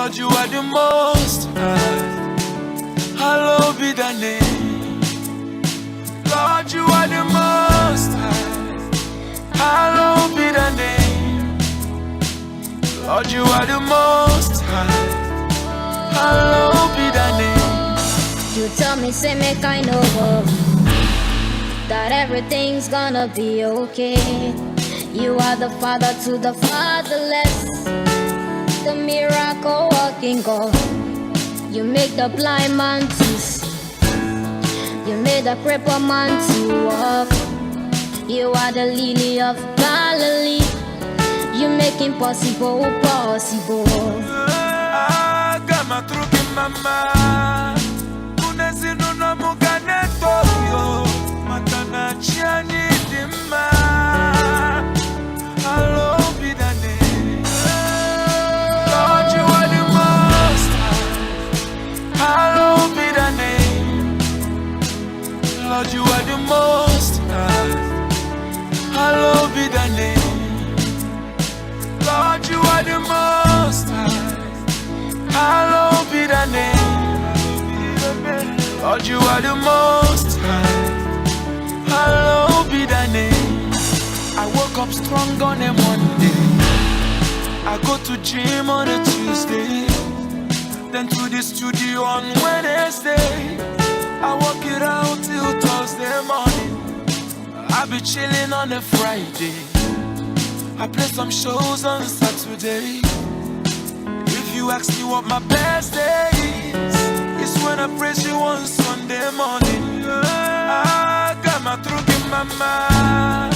Lord, you are the most high. Hallowed be thy name. Lord, you are the most high. Hallowed be thy name. Lord, you are the most high. Hallowed be thy name. You tell me, say me kind of that everything's gonna be okay. You are the father to the fatherless, the miracle working God. You make the blind man to see. You made the crippled man to walk. You are the lily of Galilee. You make impossible possible. Kama truki mama, unazinu na mugane toyo, matana chiani dima. Hallowed be thy name. Lord, you are the most high. Hallowed be thy name. Lord, you are the most high. Hallowed be thy name. Lord, you are the most high. Hallowed be thy name. Lord, you are the most high. Hallowed be thy name. I woke up strong on a Monday. I go to gym on a Tuesday. Then to the studio on Wednesday. I work it out till Thursday morning. I be chilling on a Friday. I play some shows on Saturday. If you ask me what my best day is, it's when I praise you on Sunday morning. I got my truck in my mind.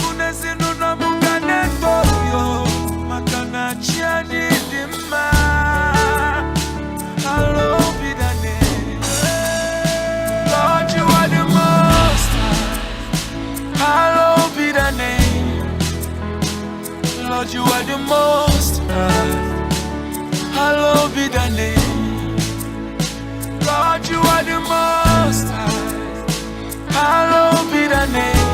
Unezinu na mugane toyo, matana chiani dima. Hallowed be thy name. Lord, you are the most high. Hallowed be thy name. Lord, you are the most high. Hallowed be thy name. Lord, you are the most high. Hallowed be thy name.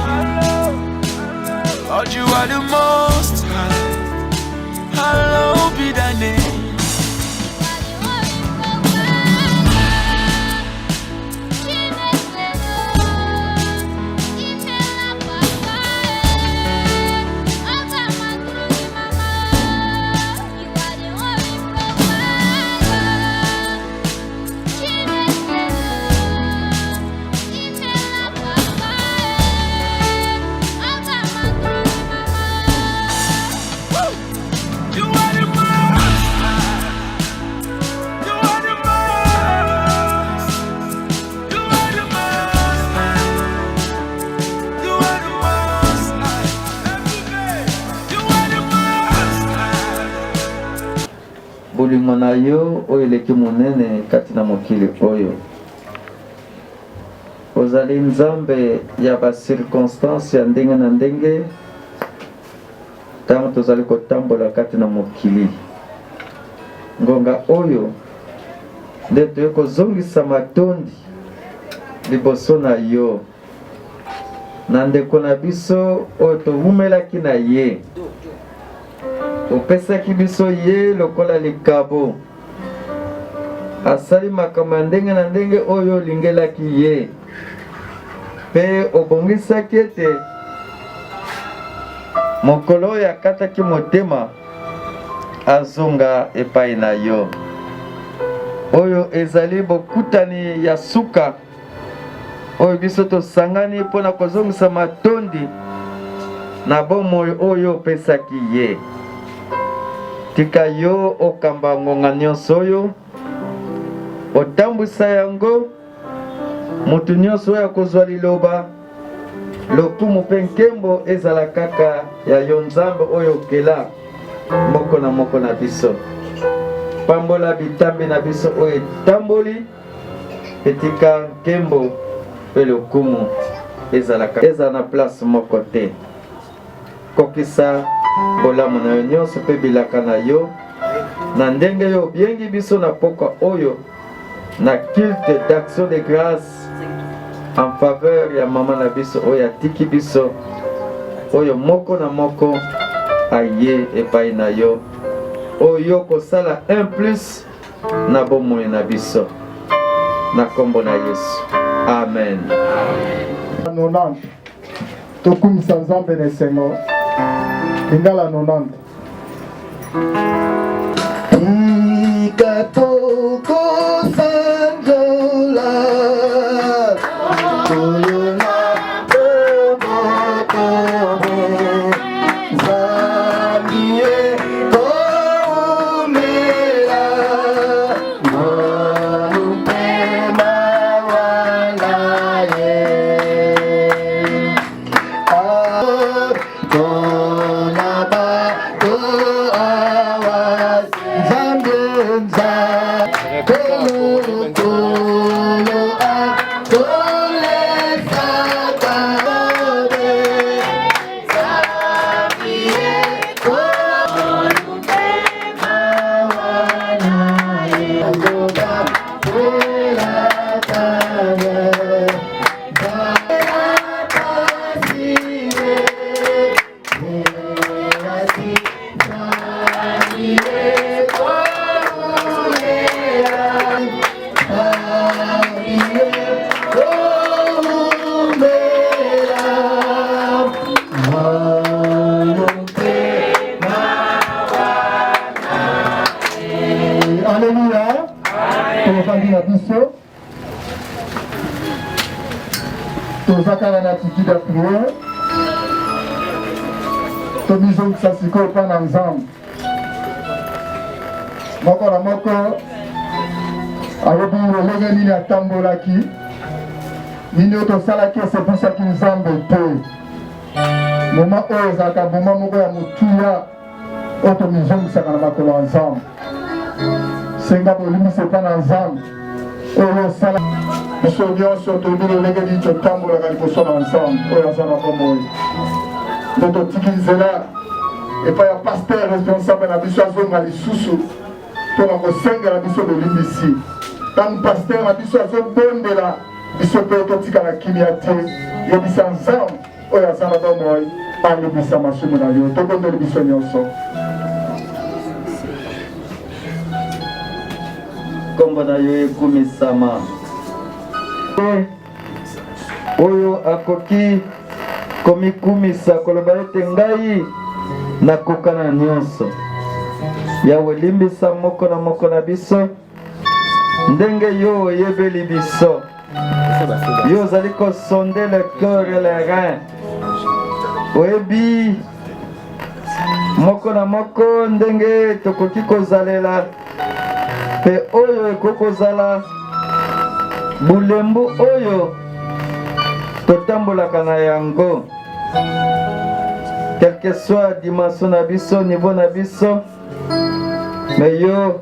Lord, you are the most high. Hallowed be thy name. Bolingo na yo oyo eleki monene kati na mokili oyo. Ozali nzambe ya bacirconstance ya ndenge na ndenge ntango tozali kotambola kati na mokili. Ngonga oyo nde toye kozongisa matondi liboso na yo na ndeko na biso oyo towumelaki na ye. Opesaki biso ye lokola likabo. Asali makambo ndenge na ndenge oyo olingelaki ye. Pe obongisaki ete mokolo oyo akataki motema azonga epai na yo. Oyo ezali bokutani ya suka oyo biso tosangani mpona kozongisa matondi na bomoi oyo opesaki ye. Tika yo okamba ngonga nyonso oyo otambwisa yango mutu nyonso oyo akozwa liloba lokumu mpe nkembo ezala kaka ya yo nzambe oyo okela moko na biso. Pambola bitambi na biso oyo etamboli etika nkembo mpe lokumu ezala na place moko te. Kokisa bolamu na yo nyonso mpe bilaka na yo na ndenge yo obiengi biso na pokwa oyo na culte d'action de grâce en faveur ya mama na biso oyo atiki biso oyo moko na moko aye epai na yo oyo kosala 1+ na bomoi na biso na kombo na Yesu. Amen. 90 tokumisa Nzambe na esengo lingala 90 ikatoko sanjola kolona Zambie komela manupema walaye konaba to awas Zambie tozaka na attitude ya prière tomizongisa sikoyo mpa na Nzambe moko na moko alobi lolenge nini atambolaki nini oyo tosalaki esepusaki Nzambe te moma oyo ezalaka moma moko ya motuya oyo tomizongisaka na makolo ya Nzambe senga bolimbisa mpa na Nzambe oyo osala biso nyonso toyebi lolenge nini totambolaka liboso na Nzambe oyo aza na bomoi nde totiki nzela epai ya paster responsable na biso azonga lisusu mpona kosengela biso bolimbisi ntango paster na biso azobondela biso mpe totikala kimia te yebisa Nzambe oyo aza na bomoi alebisa masumu na yo tobondeli biso nyonso. Kombo na yo ekumisama oyo akoki komikumisa koloba ete ngai nakoka na nyonso yawe limbisa moko na moko na biso ndenge yo oyebeli biso yo ozali kosonde le cœur et les reins oyebi moko na moko ndenge tokoki kozalela pe oyo ekoki kozala bulembu oyo totambolaka na yango quel que soit dimension na biso niveau na biso me yo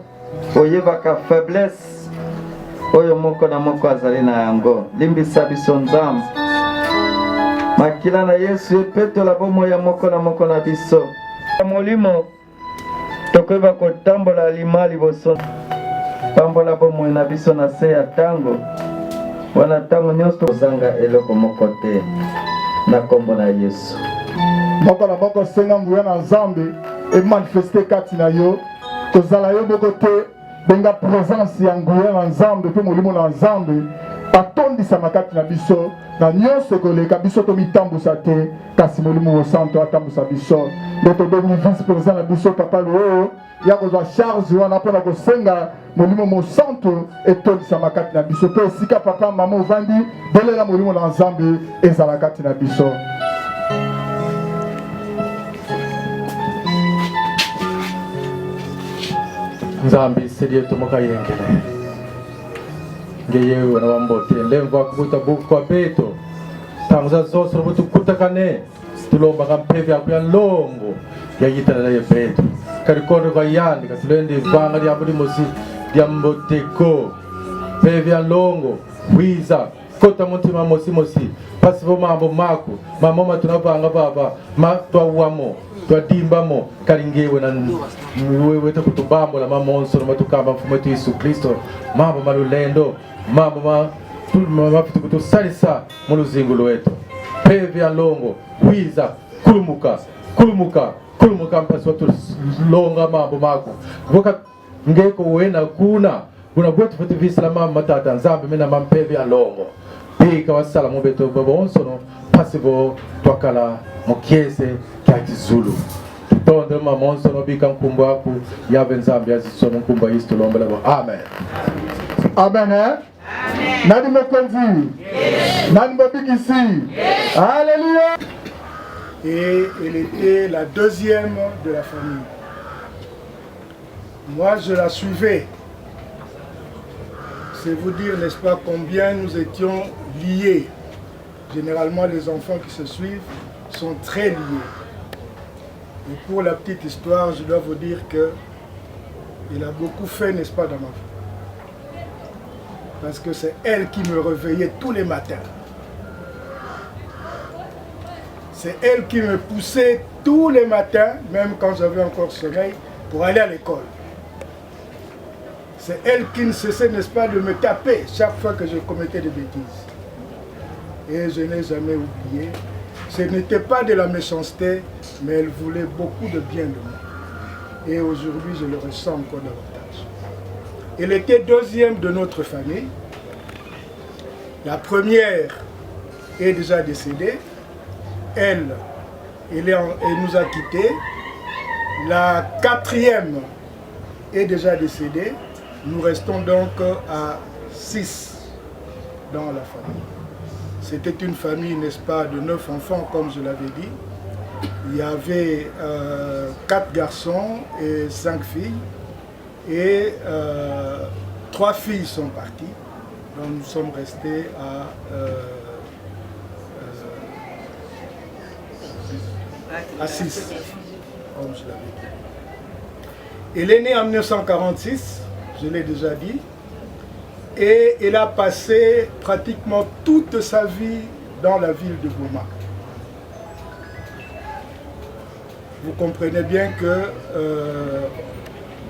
oyebaka faiblesse oyo moko na moko azali na yango limbisa biso Nzambe makila na Yesu epetola bomoi ya moko na moko na biso molimo tokoyeba kotambola lima liboso pambola bomoi na biso na se ya ntango wana ntango nyonso tozanga eloko moko te na kombo na Yesu moko na moko senga nguya na Nzambe emanifeste kati na yo tozala yo moko te benga présence ya nguya na Nzambe mpe molimo na Nzambe atondisama kati na biso na nyonso ekoleka biso tomitambusa te kasi molimo mosantu atambusa biso nde tobengi vice président na biso papa oyo ya kozwa charge wana mpona kosenga molimo mosantu etondisama kati na biso mpe esika papa mama ovandi belela molimo na Nzambe ezala kati na biso. Nzambe sedi yetu moka yengele ngeye wana wambote lemva kubuta buku kwa peto tanguza zoso rubutu kutakane tulomba kampevi akuya longo ya yitana ya peto karikondo kwa yandi katulende vanga ya budi mosi ya mboteko pevi ya longo wiza kota mutima mosi mosi pasivo mambo mako mamoma tunavanga baba matwa wamo twadimbamo karingewe na wewe takutubambo la mamonso na matukamba mfumo wetu Yesu Kristo mambo malulendo mambo mafitu kutusalisa muluzingu lwetu pevi ya longo wiza kulumuka kulumu campus watu longa mambo mako voka ngeko wena kuna botu futi vislama matata nzambe mena mampevi alongo pika wasala mobeto babonsono pasivo twakala mokiese kya kizulu tutonde mamonsono bika nkumbu aku yave nzambe azisono nkumbu isto lombela amen Amen, hein? Nani mokonzi? Nani mobikisi? Alléluia! Et elle était la deuxième de la famille. Moi, je la suivais. C'est vous dire, n'est-ce pas, combien nous étions liés. Généralement, les enfants qui se suivent sont très liés. Et pour la petite histoire, je dois vous dire qu'il a beaucoup fait, n'est-ce pas, dans ma vie. Parce que c'est elle qui me réveillait tous les matins. C'est elle qui me poussait tous les matins, même quand j'avais encore sommeil, pour aller à l'école. C'est elle qui ne cessait, n'est-ce pas, de me taper chaque fois que je commettais des bêtises. Et je n'ai jamais oublié. Ce n'était pas de la méchanceté, mais elle voulait beaucoup de bien de moi. Et aujourd'hui, je le ressens encore davantage. Elle était deuxième de notre famille. La première est déjà décédée. Elle nous a quittés. La quatrième est déjà décédée. Nous restons donc à 6 dans la famille. C'était une famille, n'est-ce pas, de 9 enfants, comme je l'avais dit. Il y avait 4 garçons et 5 filles. Et 3 filles sont parties. Donc nous sommes restés à 6, comme je l'avais dit. Elle est née en 1946, je l'ai déjà dit. Et elle a passé pratiquement toute sa vie dans la ville de Boma. Vous comprenez bien que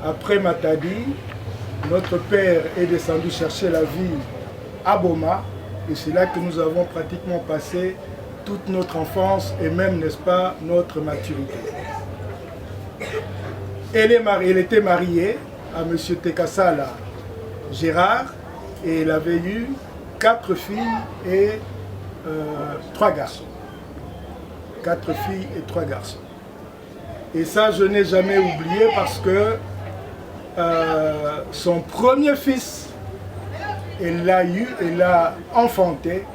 après Matadi, notre père est descendu chercher la vie à Boma. Et c'est là que nous avons pratiquement passé toute notre enfance et même, n'est-ce pas, notre maturité. Elle était mariée à M. Tekasala Gérard et elle avait eu 4 filles et 3 garçons. 4 filles et 3 garçons. Et ça, je n'ai jamais oublié parce que son premier fils, elle l'a eu, elle l'a enfanté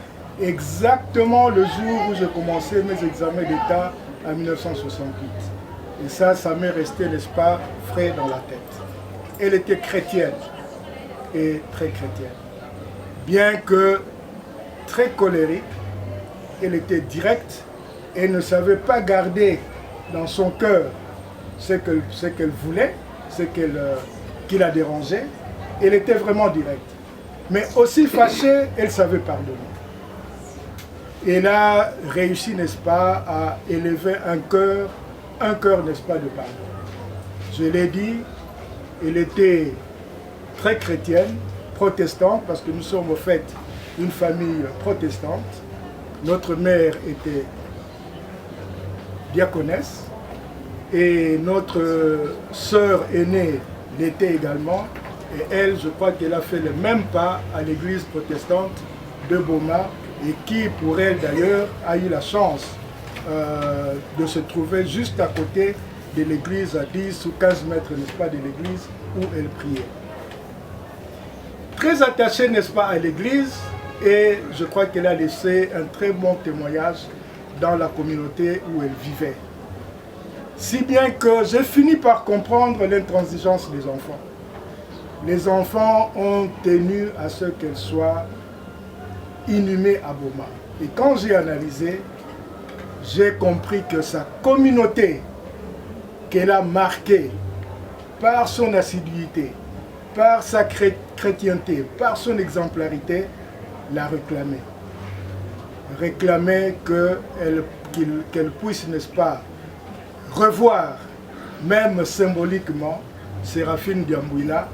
exactement le jour où j'ai commencé mes examens d'État en 1968. Et ça m'est resté, n'est-ce pas, frais dans la tête. Elle était chrétienne et très chrétienne. Bien que très colérique, elle était directe et ne savait pas garder dans son cœur ce qu'elle voulait, ce qui la dérangeait. Elle était vraiment directe. Mais aussi fâchée, elle savait pardonner. Elle a réussi, n'est-ce pas, à élever un cœur, n'est-ce pas, de pardon. Je l'ai dit, elle était très chrétienne, protestante, parce que nous sommes au fait une famille protestante. Notre mère était diaconesse et notre sœur aînée l'était également. Et elle, je crois qu'elle a fait le même pas à l'église protestante de Boma et qui, pour elle d'ailleurs, a eu la chance de se trouver juste à côté de l'église à 10 ou 15 mètres, n'est-ce pas, de l'église où elle priait. Très attachée, n'est-ce pas, à l'église, et je crois qu'elle a laissé un très bon témoignage dans la communauté où elle vivait. Si bien que j'ai fini par comprendre l'intransigeance des enfants. Les enfants ont tenu à ce qu'elle soit inhumée à Boma. Et quand j'ai analysé, j'ai compris que sa communauté, qu'elle a marquée par son assiduité, par sa chrétienté, par son exemplarité, l'a réclamée. Réclamait qu'elle puisse, n'est-ce pas, revoir, même symboliquement, Séraphine Diambouila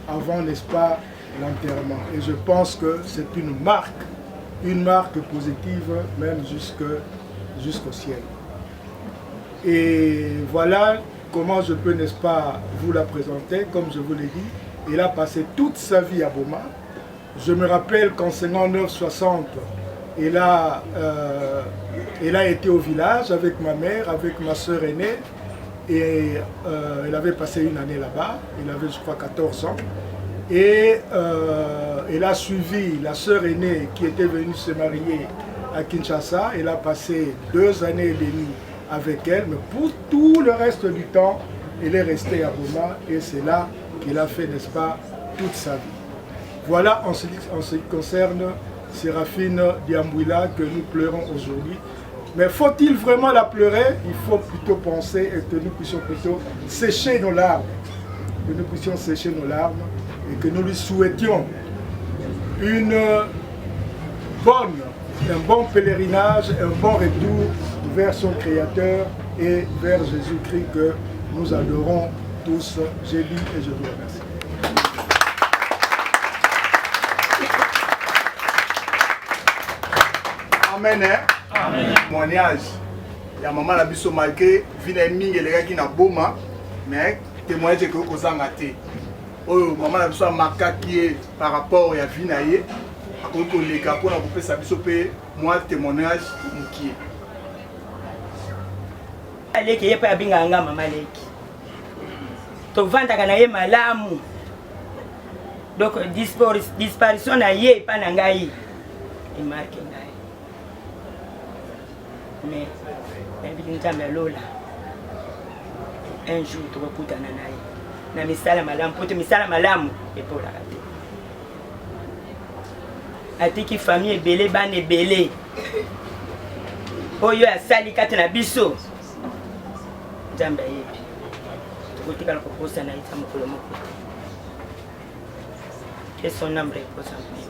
avant, n'est-ce pas, l'enterrement. Et je pense que c'est une marque positive, même jusqu'au ciel. Et voilà comment je peux, n'est-ce pas, vous la présenter. Comme je vous l'ai dit, il a passé toute sa vie à Boma. Je me rappelle qu'en 59-60, il a été au village avec ma mère, avec ma soeur aînée. Et il avait passé une année là-bas. Il avait, je crois, 14 ans. Et il a suivi la sœur aînée qui était venue se marier à Kinshasa. Il a passé 2 années et demie avec elle, mais pour tout le reste du temps, il est resté à Boma et c'est là qu'il a fait, n'est-ce pas, toute sa vie. Voilà en ce qui concerne Séraphine Diambouila que nous pleurons aujourd'hui. Mais faut-il vraiment la pleurer? Il faut plutôt penser et que nous puissions plutôt sécher nos larmes. Que nous puissions sécher nos larmes et que nous lui souhaitions un bon pèlerinage, un bon retour vers son Créateur et vers Jésus-Christ que nous adorons tous. J'ai dit et je vous remercie. Amen. Amen. Témoignage. Il y a maman la biso malgré vina mingi les qui na boma mais témoignage que ko zangate. Oh maman la biso marqué qui est par rapport à vinaye ako les gars pour na couper sa biso pe moi témoignage mukie. Aleki yepa ya binganga mama leki. To vanda kana ye malamu. Donc disparition na ye pa na ngai. Il marque ngai. Mais Nzambe Lola un jour tu reputana naye na misala malamu pote misala malamu epola kate atiki famille ebele bana ebele oyo asali kate na biso Nzambe yebi tukotika kokosa na ita mokolo moko que son nom repose en paix.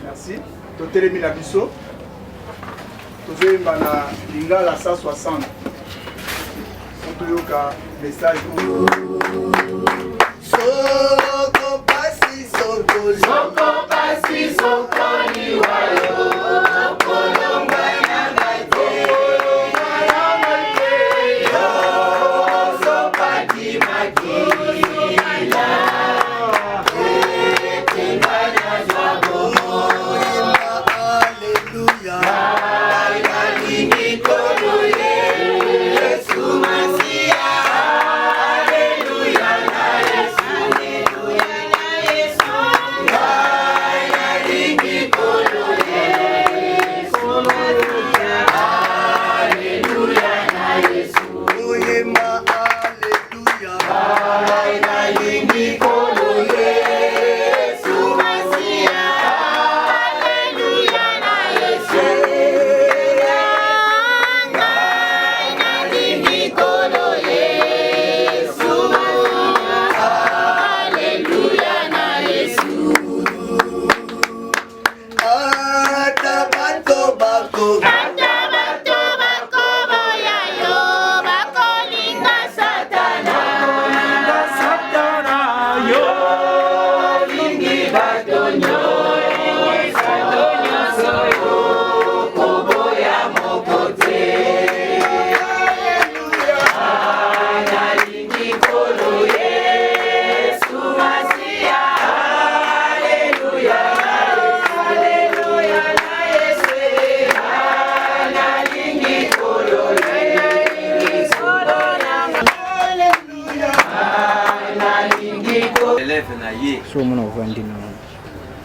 Merci. Totelemi la biso. Tozoyemba na lingala 160. Toyoka message. Soko pasi soko liwayo. Kolomba na ngate. Yo sopati makila.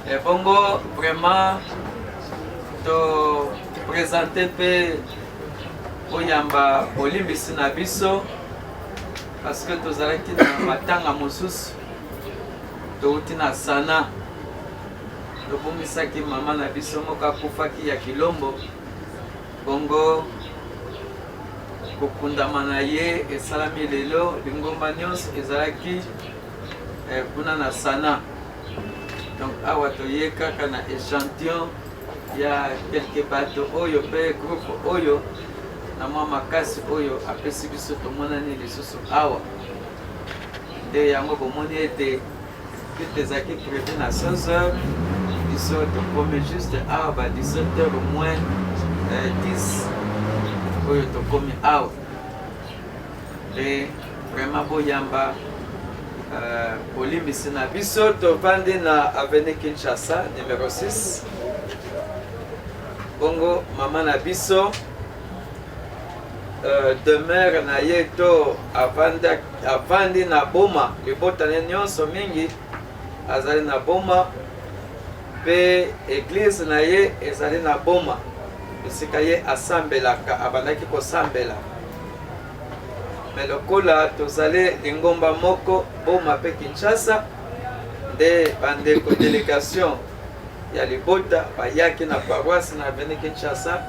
Et bongo vraiment to présenter pe oyamba olimbisi na biso parce que tozalaki na matanga mosusu touti na sana tobongisaki mama na biso moko akufaki ya Kilombo bongo kokundama na ye esalami lelo lingomba nyonso ezalaki kuna na sana. Donc awa toyeka kana échantillon ya quelques bateaux oyo pe groupe oyo na mwa makasi oyo apesi biso tomonani lisusu awa nde yango bomoni ete culte ezalaki prévu na 16h biso tokomi juste awa ba 17h moins 10 oyo tokomi awa e vraiment boyamba kolimbisi na biso tovandi na avenue Kinshasa numéro 6 bongo mama na biso demeure na ye to avandi na boma libota ne nyonso mingi azali na boma mpe eglize na ye ezali na boma esika ye asambelaka abandaki kosambela me lokola tozali lingomba moko boma mpe Kinshasa nde bandeko délégation ya libota bayaki na paroisse na avenue Kinshasa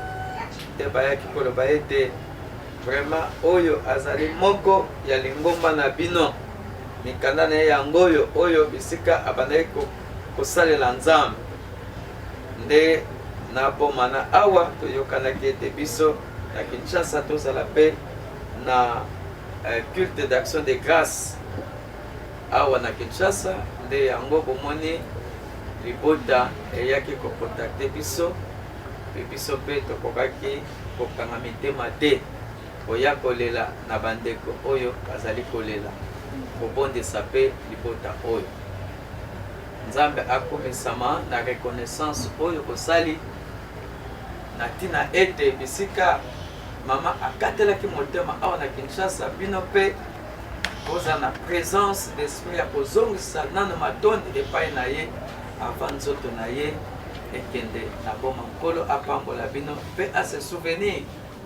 te bayaki koloba ete vraiment oyo azali moko ya lingomba na bino mikanda na ye yango oyo bisika abandaki kosalela nzambe nde na boma na awa toyokanaki ete biso na Kinshasa tozala mpe na culte d'action de grâce awa na Kinshasa nde yango bomoni libota eyaki kokontakte biso mpe biso mpe tokokaki kokanga mitema te koya kolela na bandeko oyo bazali kolela kobondesa mpe libota oyo nzambe akomisama na reconnaissance oyo kosali na ntina ete bisika mama akatelaki motema awa na Kinshasa bino mpe koza na présence d'esprit ya kozongisa nano matondi epai na ye avant nzoto na ye ekende na boma nkolo apambola bino mpe ase souvenir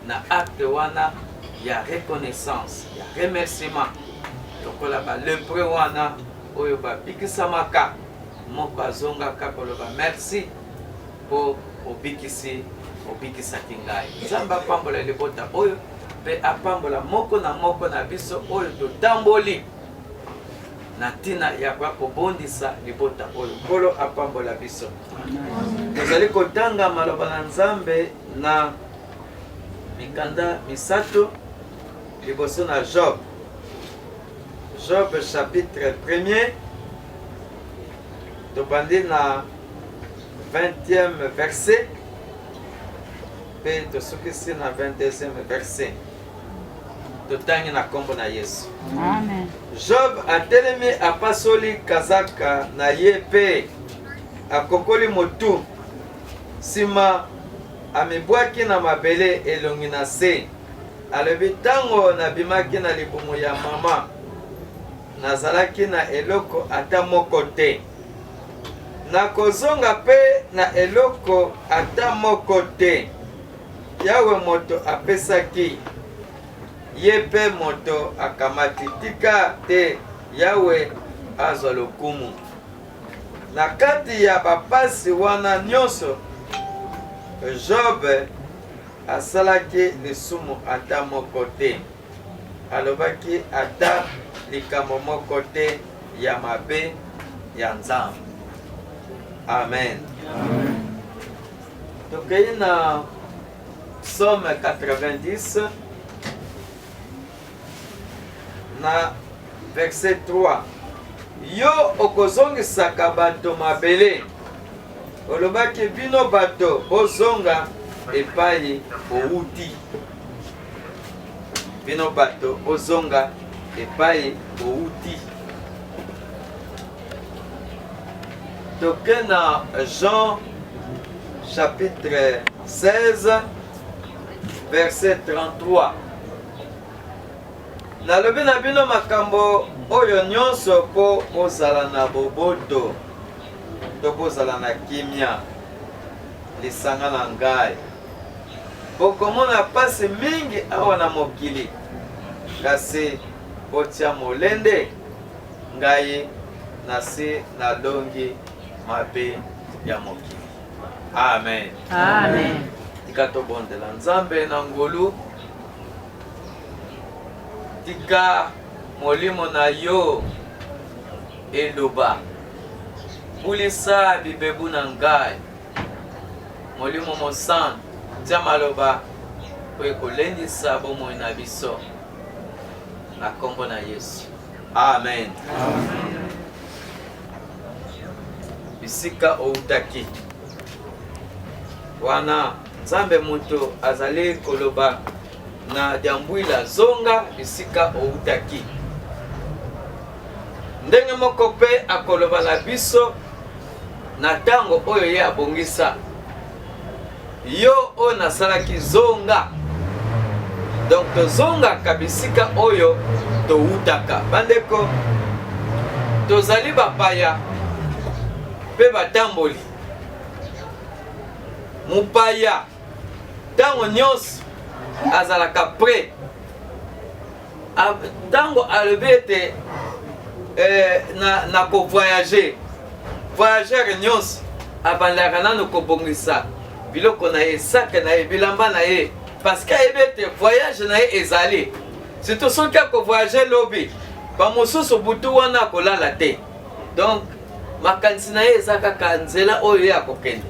na acte wana ya reconnaissance ya remerciement lokola balepre wana oyo babikisamaka moko azongaka koloba merci mpo obikisaki ngai nzambe apambola libota oyo mpe apambola moko na biso oyo totamboli na ntina ya kobondisa libota oyo nkolo apambola biso tozali kotanga maloba na nzambe na mikanda misato liboso na Job chapitre 1er tobandi na 20e verset mpe tosukisi na 22e verset totangi na kombo na Yesu. Amen. Job atelemi apasoli kazaka na ye mpe akokoli motu nsima amibwaki na mabele elongi na se alobi ntango nabimaki na libumu ya mama nazalaki na eloko ata moko te nakozonga mpe na eloko ata moko te yawe moto apesaki ye mpe moto akamati tika te yawe azwa lokumu na kati ya bapasi wana nyonso Job asalaki lisumu ata moko te alobaki ata likambo moko te ya mabe ya nzambe. Amen. Tokei na Psaume 90 na verset 3 yo okozongisaka bato mabele olobaki bino bato bozonga epai outi bino bato bozonga epai outi. Toke na Jean chapitre 16 verset 33 nalobi na bino makambo oyo nyonso mpo bozala na boboto to bozala na kimia lisanga na ngai bokomona pasi mingi awa na mokili kasi botia molende ngai nasi nalongi mabe ya mokili. Amen. Amen. Tika tobondela nzambe na ngolu tika molimo na yo eloba bulisa bibebu na ngai molimo mosantu tia maloba po ekolendisa bomoi na biso na kombo na Yesu. Amen. bisika outaki wana nzambe moto azali koloba na diambwila zonga bisika outaki ndenge moko pe akoloba na biso na tango oyo ye abongisa yo oyo nasalaki zonga donc tozongaka bisika oyo toutaka bandeko tozali bapaya mpe batamboli mopaya ntango nyonso azalaka pre ntango alobi ete na kovoyage voyageur nyonso abandaka nano kobongisa biloko na ye sake na ye bilamba na ye parce que ayebi ete voyage na ye ezali surtout soki akovoyage lobi bamosusu butu wana akolala te donc makanisi na ye eza kaka nzela oyo ye akokende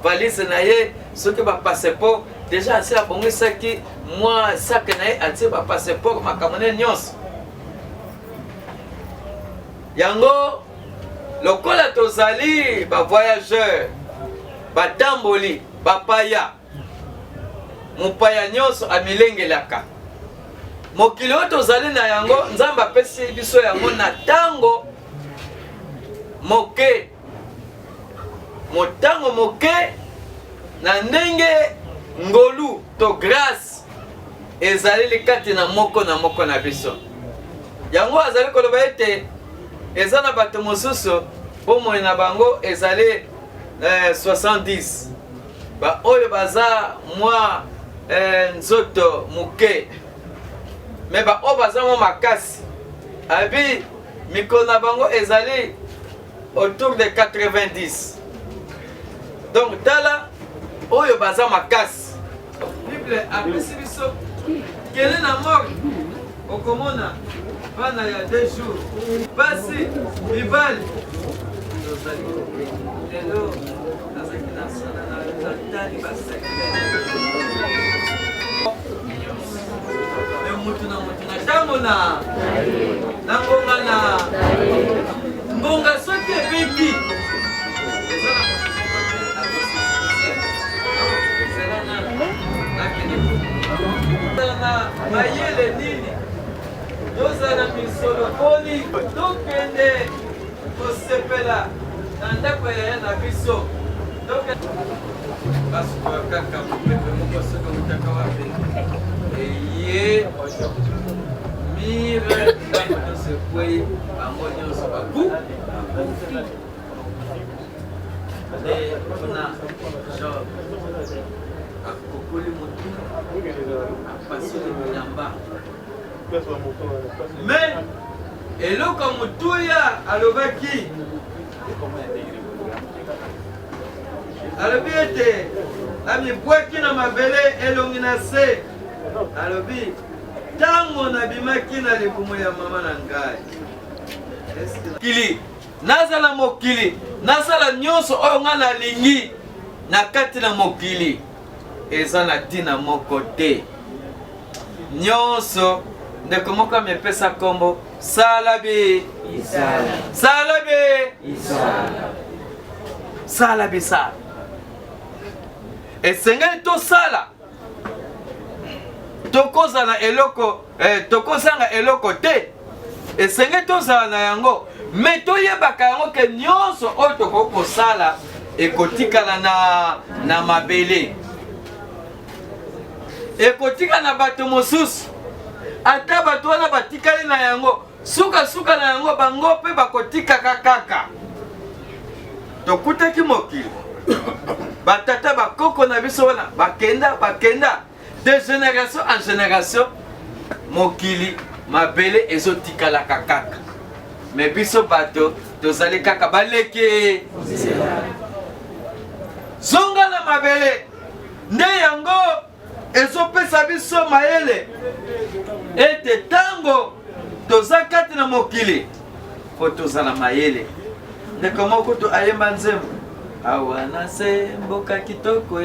valise na ye soki bapasseport déjà asi abongisaki mwa sake na ye atie bapasseport makambo ne nyonso yango lokola tozali bavoyageur batamboli bapaya mopaya nyonso amilengelaka mokili oyo tozali na yango nzambe apesi biso yango na ntango moke motango moke na ndenge ngolu to grâce ezali likati na moko na biso yango azali koloba ete eza na bato mosusu bomoi na bango ezali 70 ba oyo baza mwa nzoto moke me ba oyo baza mwa makasi abi mikolo na bango ezali autour de 90 donc tala oyo baza makasi bible apesi biso kele na mort okomona bana ya 2 jours basi mibali tozali lelo nazaki na sana na tali baseke mutu na ntango na ngonga na ngonga soki ebiki na mayele nini tozala misolo poli tokende kosepela na ndako ya na biso basuka kaka mopepe moko soki motaka wape eye mire ntango nyonso ekwei bango nyonso baku kuna job akokoli motu apasoli bilamba mais eloko motuya alobaki alobi ete amibwaki na mabele elongi na se alobi ntango nabimaki na libumu ya mama na ngai kili nazala mokili nasala nyonso oyo nga nalingi na kati na mokili eza na ntina moko te nyonso ndeko moko amepesa kombo salabi salabi salabi sala esengeli tosala tokozala eloko tokozanga eloko te esengeli tozala na yango me toyebaka yango ke nyonso oyo tokoki kosala ekotikala na mabele ekotika na bato mosusu ata bato wana batikali na yango suka na yango bango mpe bakotikaka kaka tokutaki mokili batata bakoko na biso wana bakenda de génération en génération mokili mabele ezotikalaka kaka me biso bato tozali kaka baleki zonga na mabele nde yango ezopesa biso mayele ete tango toza kati na mokili po tozala mayele ndeko moko to ayemba nzembo awa na se mboka kitoko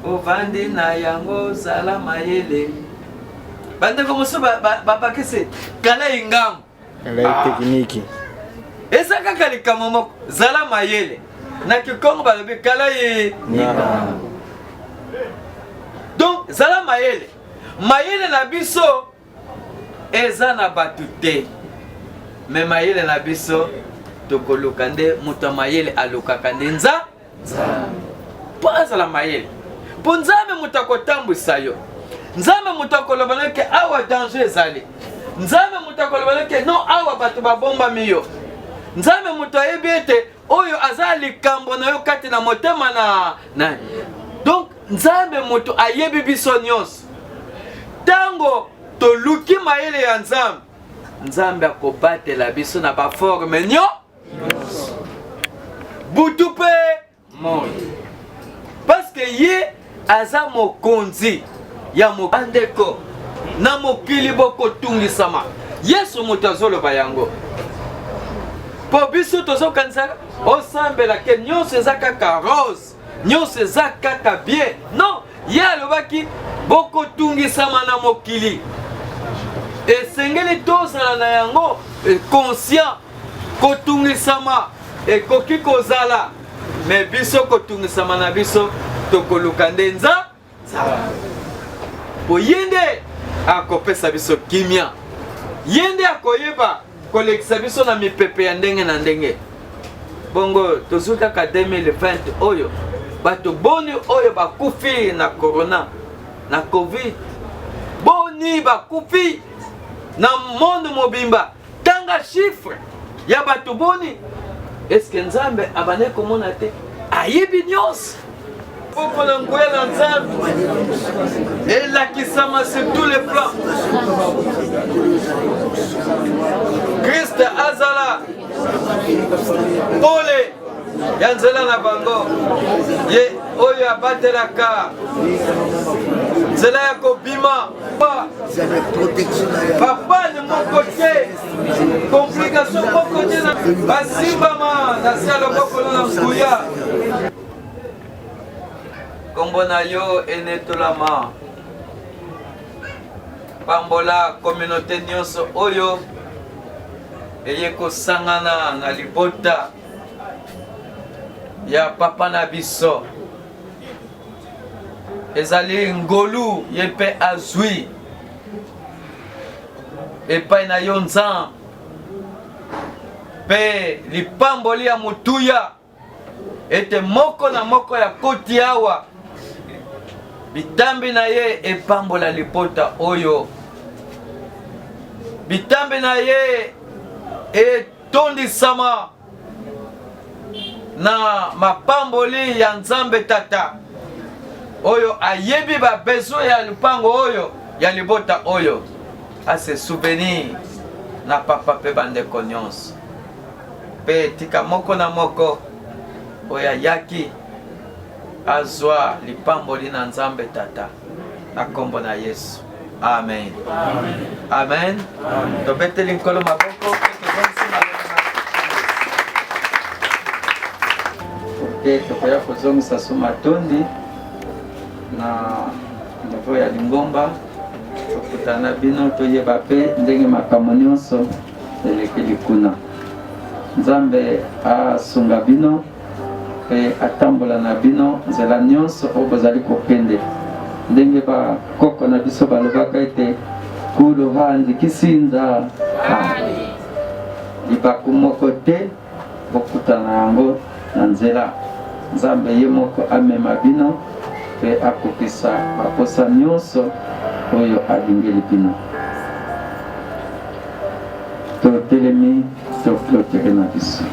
ovandi na yango zala mayele bandeko mosusu babakisi kala ingambo tekniki eza kaka likambo moko zala mayele na kikongo balobi kala ye donc zala mayele mayele na biso eza na bato te me mayele na biso tokoluka nde moto mayele alukaka nde nzambe mpo azala mayele mpo nzambe moto akotambwisa yo nzambe moto akoloba neke awa danger ezali nzambe moto akoloba neke non awa bato babombami yo nzambe moto ayebi ete oyo aza likambo na yo kati na motema na donc nzambe moto ayebi biso nyonso ntango toluki mayele ya nzambe nzambe akobatela biso na baforme nyonso butu mpe moi parceke ye aza mokonzi ya mokandeko na mokili bokotungisama yesu moto azoloba yango mpo biso tozokanisa osambela ke nyonso eza kaka rose nyonso eza kaka bien non ye alobaki bokotungisama na mokili esengeli tozala na yango conscient kotungisama ekoki kozala me biso kotungisama na biso tokoluka nde nzambe po ye nde akopesa biso kimia ye nde akoyeba kolekisa biso na mipepe ya ndenge na ndenge bongo tozwi kaka 2020 oyo bato boni oyo bakufi na corona na covid boni bakufi na monde mobimba tanga chiffre ya bato boni eske nzambe abane komona te ayebi nyonso poko na nguya na nzambe elakisama sur tous les plans Christ azala pole ya nzela na bango ye oyo abatelaka nzela ya kobima papa ni moko te komplikation moko te basimbama na sia loboko na nguya kombo na yo enetolama pambola communauté nyonso oyo eye kosangana na libota ya papa na biso ezali ngolu ye mpe azwi epai na yo nzambe mpe lipamboli ya motuya ete moko na moko ya koti awa bitambi na ye epambola lipota oyo bitambi na ye etondisama na mapamboli ya nzambe tata oyo ayebi babesoin ya lupango oyo ya libota oyo ase souvenir na papa mpe bandeko nyonso mpe tika moko na moko oyo ayaki azwa lipamboli na nzambe tata na kombo na yesu amen amen tobeteli nkolo maboko tokoya kozongisa so matondi na niveau ya lingomba tokutana bino toyeba mpe ndenge makambo nyonso elekeli kuna nzambe asunga bino mpe atambola na bino nzela nyonso oyo bozali kokende ndenge bakoko na biso balobaka ete kulu handikisi libaku moko te bokutana yango na nzela nzambe ye moko amema bino mpe akokisa baposa nyonso oyo alingeli bino totelemi toklotere na biso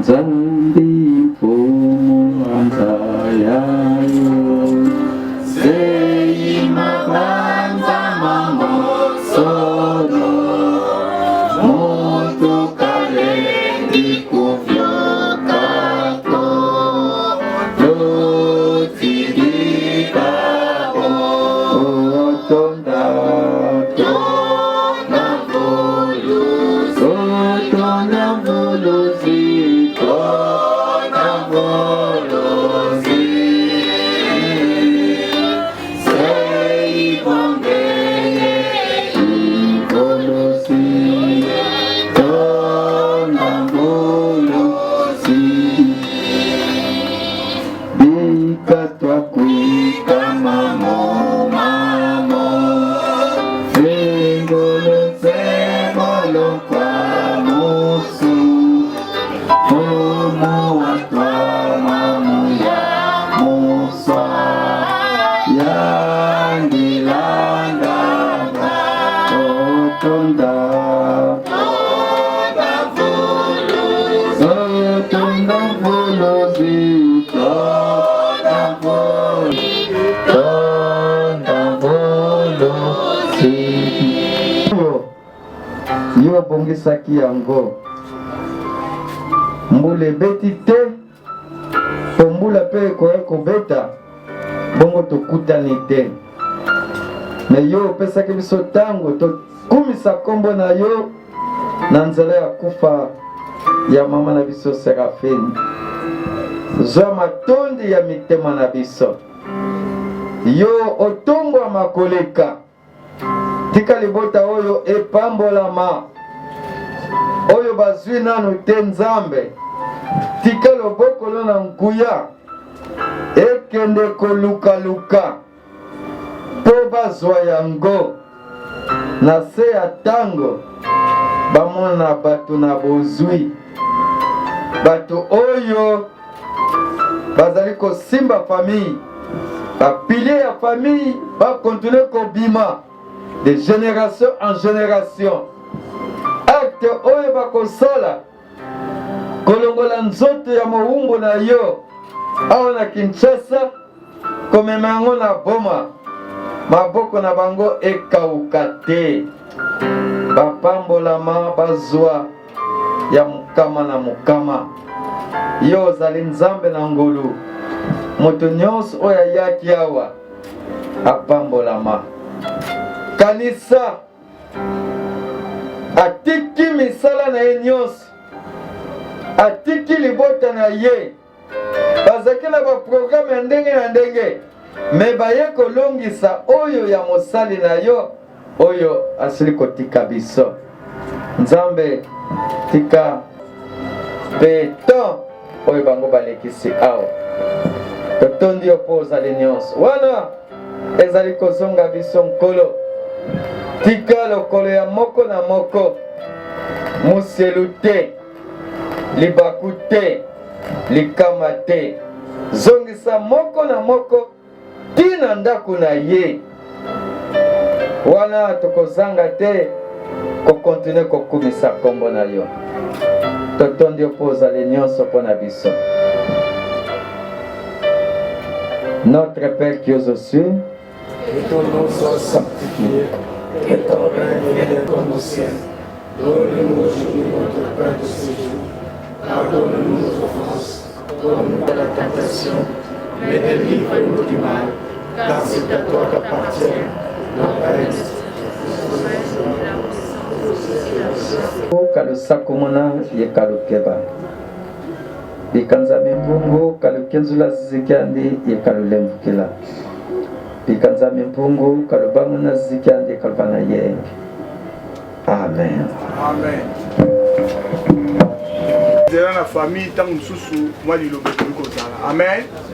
Zambi mpuanza yayo sei mabanza mambo sono moto kalendi kuvyokato lotidika otonda tona voluzi tonda tonda mvuluzi tonda mvuluzi yo bongisaki yango mbula ebeti te po mbula mpe ekoya kobeta bongo tokutani te me yo opesaki biso ntango tokumisa nkombo na yo na nzela ya kufa ya mama na biso Serafine. Zwa matondi ya mitema na biso yo otongwama koleka, tika libota oyo epambolama oyo bazwi nanu te Nzambe, tika lobokolo na nkuya ekende kolukaluka po bazwa yango na se ya tango bamona bato na bozwi, bato oyo bazali kosimba famille, bapilier ya famille bakontinue kobima de génération en génération. Acte oyo bakosala kolongola nzoto ya mowumbu na yo awa na Kinshasa komema yango na boma, maboko na bango ekauka te, bapambolama bazwa ya mukama na mukama. Yo ozali Nzambe na ngolu, moto nyonso oyo ayaki awa apambolama. Kanisa atiki misala na ye nyonso, atiki libota na ye, bazaki na baprograme ya ndenge na ndenge, me baye kolongisa oyo ya mosali na yo oyo asili kotika biso. Nzambe tika beton oyo bango balekisi awa totondi yo mpo ozali nyonso wana ezali kozonga biso nkolo. Tika lokolo ya moko na moko, muselu te, libaku te, likama te, zongisa moko na moko tina ndako na ye. Wana tokozanga te kokontinue kokumisa kombo na yo. Totondi yo mpo ozali nyonso mpo na biso. Notre Père qui es aux cieux, que ton nom soit sanctifié, que ton règne vienne comme au ciel. Donne-nous aujourd'hui notre pain de ce jour. Pardonne-nous nos offenses, comme nous à la tentation, mais délivre-nous du mal, car c'est à toi qu'appartient le règne. kalusakumuna ye kalukeba bikanza mimpungu kalukenzula zizikyandi ye kalulembukila bikanza mimpungu kalubanguna zizikyandi kalvana yenge. Amen. Amen. Zela na famille tangu mususu mwa lilobe kuliko zala. Amen.